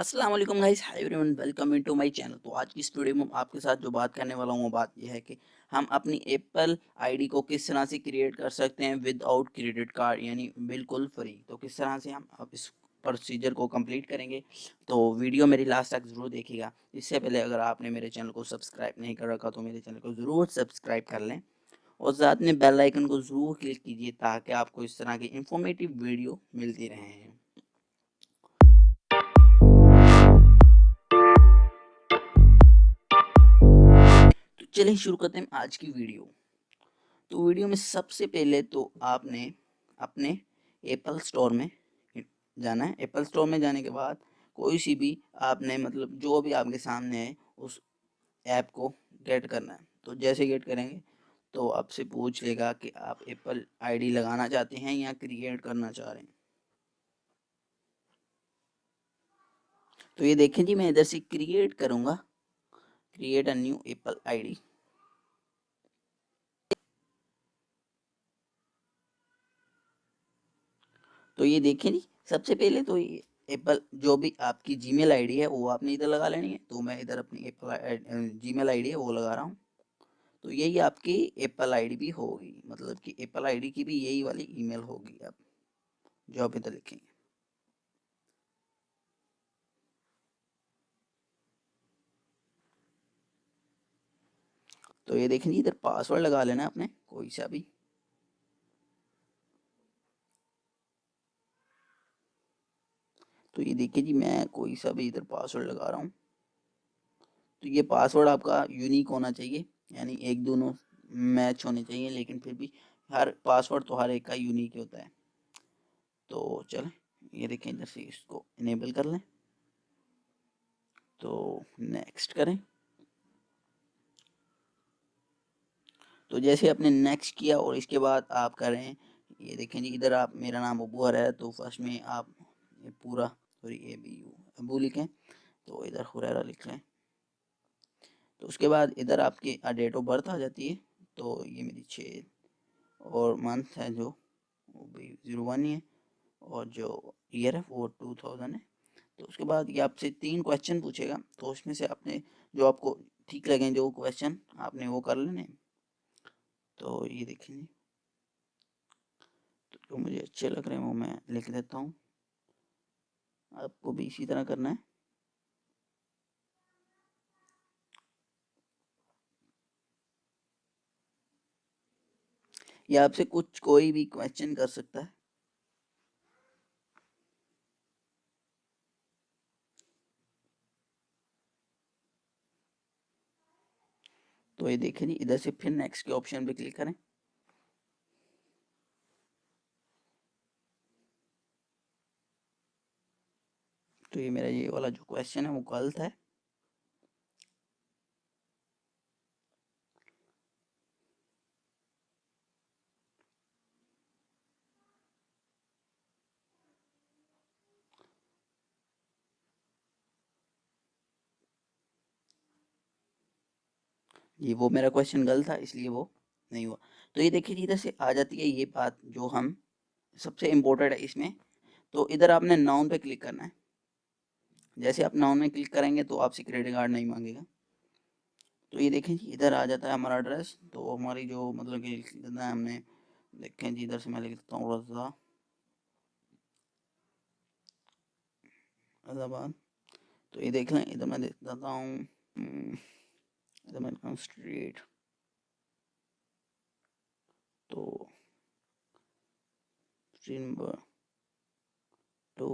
अस्सलाम वालेकुम guys, hi everyone, welcome into my channel. तो आज की इस वीडियो में आपके साथ जो बात करने वाला हूँ वो बात यह है कि हम अपनी एप्पल आईडी को किस तरह से क्रिएट कर सकते हैं विदाउट क्रेडिट कार्ड, यानी बिल्कुल फ्री। तो किस तरह से हम अब इस प्रोसीजर को कंप्लीट करेंगे, तो वीडियो मेरी लास्ट तक ज़रूर देखिएगा। इससे पहले अगर आपने मेरे चैनल को सब्सक्राइब नहीं कर रखा तो मेरे चैनल को ज़रूर सब्सक्राइब कर लें और साथ में बेल आइकन को ज़रूर क्लिक कीजिए ताकि आपको इस तरह की इंफॉर्मेटिव वीडियो मिलती रहें। तो चलिए शुरू करते हैं आज की वीडियो। तो वीडियो में सबसे पहले तो आपने अपने एप्पल स्टोर में जाना है। एप्पल स्टोर में जाने के बाद कोई सी भी आपने मतलब जो भी आपके सामने है उस ऐप को गेट करना है। तो जैसे गेट करेंगे तो आपसे पूछ लेगा कि आप एप्पल आईडी लगाना चाहते हैं या क्रिएट करना चाह रहे हैं। तो ये देखें जी, मैं इधर से क्रिएट करूँगा, create a new Apple ID. तो ये देखें जी, सबसे पहले तो ये एप्पल जो भी आपकी जीमेल आईडी है वो आपने इधर लगा लेनी है। तो मैं इधर अपनी एप्पल जीमेल आईडी है वो लगा रहा हूँ। तो यही आपकी एप्पल आईडी भी होगी, मतलब कि एप्पल आईडी की भी यही वाली ईमेल होगी आप जो आप इधर लिखेंगे। तो ये देखें जी, इधर पासवर्ड लगा लेना आपने कोई सा भी। तो ये देखिए जी, मैं कोई सा भी इधर पासवर्ड लगा रहा हूँ। तो ये पासवर्ड आपका यूनिक होना चाहिए, यानी एक दोनों मैच होने चाहिए, लेकिन फिर भी हर पासवर्ड तो हर एक का यूनिक होता है। तो चलें, ये देखें इधर से इसको इनेबल कर लें। तो नेक्स्ट करें। तो जैसे आपने नेक्स्ट किया और इसके बाद आप करें, ये देखें जी, इधर आप मेरा नाम अबू है तो फर्स्ट में आप ये पूरा सॉरी ए बी यू अबू लिखें। तो इधर हुरैरा लिख लें। तो उसके बाद इधर आपकी डेट ऑफ बर्थ आ जाती है। तो ये मेरी 6 और मंथ है जो वो भी 01 ही है, और जो ईयर है वो 2000 है। तो उसके बाद ये आपसे 3 क्वेश्चन पूछेगा, तो उसमें से आपने जो आपको ठीक लगे जो क्वेश्चन आपने वो कर लेने। तो ये देखेंगे, तो जो मुझे अच्छे लग रहे हैं वो मैं लिख देता हूँ। आपको भी इसी तरह करना है। या आपसे कुछ कोई भी क्वेश्चन कर सकता है। तो ये देखें जी, इधर से फिर नेक्स्ट के ऑप्शन पे क्लिक करें। तो ये मेरा ये वाला जो क्वेश्चन है वो गलत है। ये वो मेरा क्वेश्चन गलत था इसलिए वो नहीं हुआ। तो ये देखिए इधर से आ जाती है ये बात जो हम सबसे इम्पोर्टेंट है इसमें। तो इधर आपने नाउन पे क्लिक करना है। जैसे आप नाउन में क्लिक करेंगे तो आपसे क्रेडिट कार्ड नहीं मांगेगा। तो ये देखें जी, इधर आ जाता है हमारा एड्रेस। तो हमारी जो मतलब कि लिख देना है हमने, देखें जी, इधर से मैं लिख देता हूँ रज़ा रज़ाबाद। तो ये देख लें, इधर मैं देख देता हूँ इधर मैं लिखता हूँ स्ट्रीट। तो स्ट्रीट नंबर 2,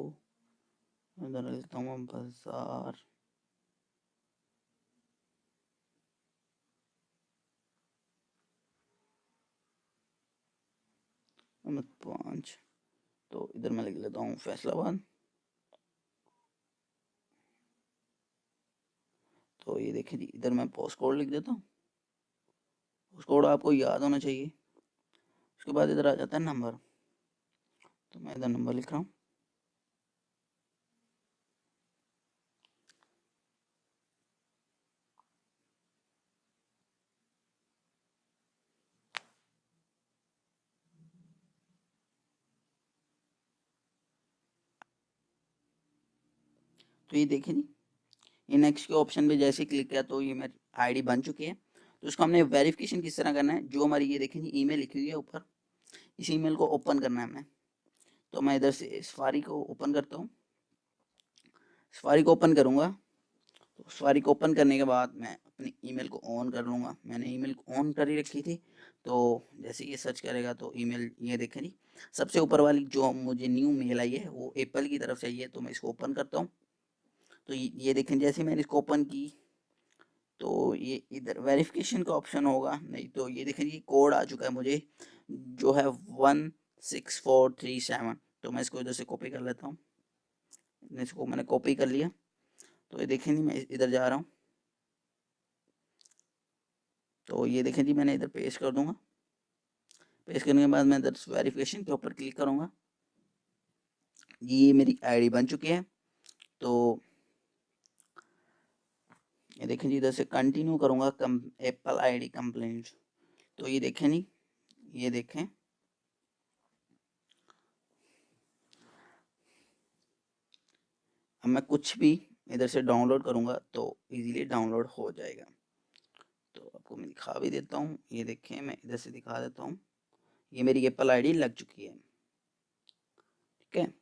इधर लिखता हूँ मैं बाजार नंबर 5। तो इधर मैं लिख लेता हूँ फैसलाबाद। तो ये देखिए जी, इधर मैं पोस्ट कोड लिख देता हूँ। पोस्ट कोड आपको याद होना चाहिए। उसके बाद इधर आ जाता है नंबर। तो मैं इधर नंबर लिख रहा हूँ। तो ये देखिए जी, ये नेक्स्ट के ऑप्शन पे जैसे क्लिक किया तो ये मेरी आईडी बन चुकी है। तो इसको हमने वेरिफिकेशन किस तरह करना है, जो हमारी ये देखें जी ईमेल लिखी हुई है ऊपर, इस ईमेल को ओपन करना है हमें। तो मैं इधर से सफारी को ओपन करता हूँ, सफारी को ओपन करूँगा। तो सफारी को ओपन करने के बाद मैं अपनी ईमेल को ऑन कर लूँगा। मैंने ईमेल को ऑन कर ही रखी थी। तो जैसे ये सर्च करेगा तो ईमेल ये देखें जी, सबसे ऊपर वाली जो मुझे न्यू मेल आई है वो एप्पल की तरफ से आई है। तो मैं इसको ओपन करता हूँ। तो ये देखें जैसे मैंने इसको ओपन की तो ये इधर वेरिफिकेशन का ऑप्शन होगा, नहीं तो ये देखें ये कोड आ चुका है मुझे, जो है 16437। तो मैं इसको इधर से कॉपी कर लेता हूँ। इसको मैंने कॉपी कर लिया। तो ये देखें जी मैं इधर जा रहा हूँ। तो ये देखें जी मैंने इधर पेस्ट कर दूंगा। पेस्ट करने के बाद मैं इधर वेरिफिकेशन के ऊपर क्लिक करूँगा। ये मेरी आईडी बन चुकी है। तो ये देखें जी इधर से कंटिन्यू करूँगा एप्पल आईडी कंप्लेंट। तो ये देखें जी, ये देखें अब मैं कुछ भी इधर से डाउनलोड करूँगा तो इजीली डाउनलोड हो जाएगा। तो आपको मैं दिखा भी देता हूँ, ये देखें मैं इधर से दिखा देता हूँ, ये मेरी एप्पल आईडी लग चुकी है। ठीक है,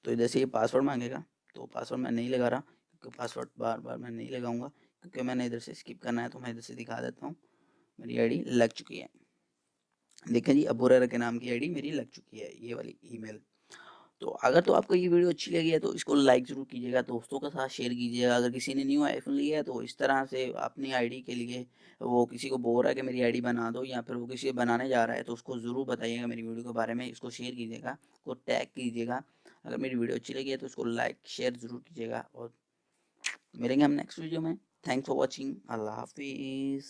तो इधर से ये पासवर्ड मांगेगा। तो पासवर्ड मैं नहीं लगा रहा, क्योंकि पासवर्ड बार बार मैं नहीं लगाऊंगा, क्योंकि मैंने इधर से स्किप करना है। तो मैं इधर से दिखा देता हूँ, मेरी आईडी लग चुकी है। देखें जी अबू हुरैरा के नाम की आईडी मेरी लग चुकी है, ये वाली ईमेल। तो अगर तो आपको ये वीडियो अच्छी लगी है तो इसको लाइक ज़रूर कीजिएगा, दोस्तों के साथ शेयर कीजिएगा। अगर किसी ने न्यू आईफोन लिया है तो इस तरह से अपनी आईडी के लिए वो किसी को बोल रहा है कि मेरी आईडी बना दो, या फिर वो किसी बनाने जा रहा है, तो उसको ज़रूर बताइएगा मेरी वीडियो के बारे में, इसको शेयर कीजिएगा, उसको टैग कीजिएगा। अगर मेरी वीडियो अच्छी लगी है तो इसको लाइक शेयर ज़रूर कीजिएगा, और मिलेंगे हम नेक्स्ट वीडियो में। थैंक्स फॉर वॉचिंग, अल्लाह हाफिज़।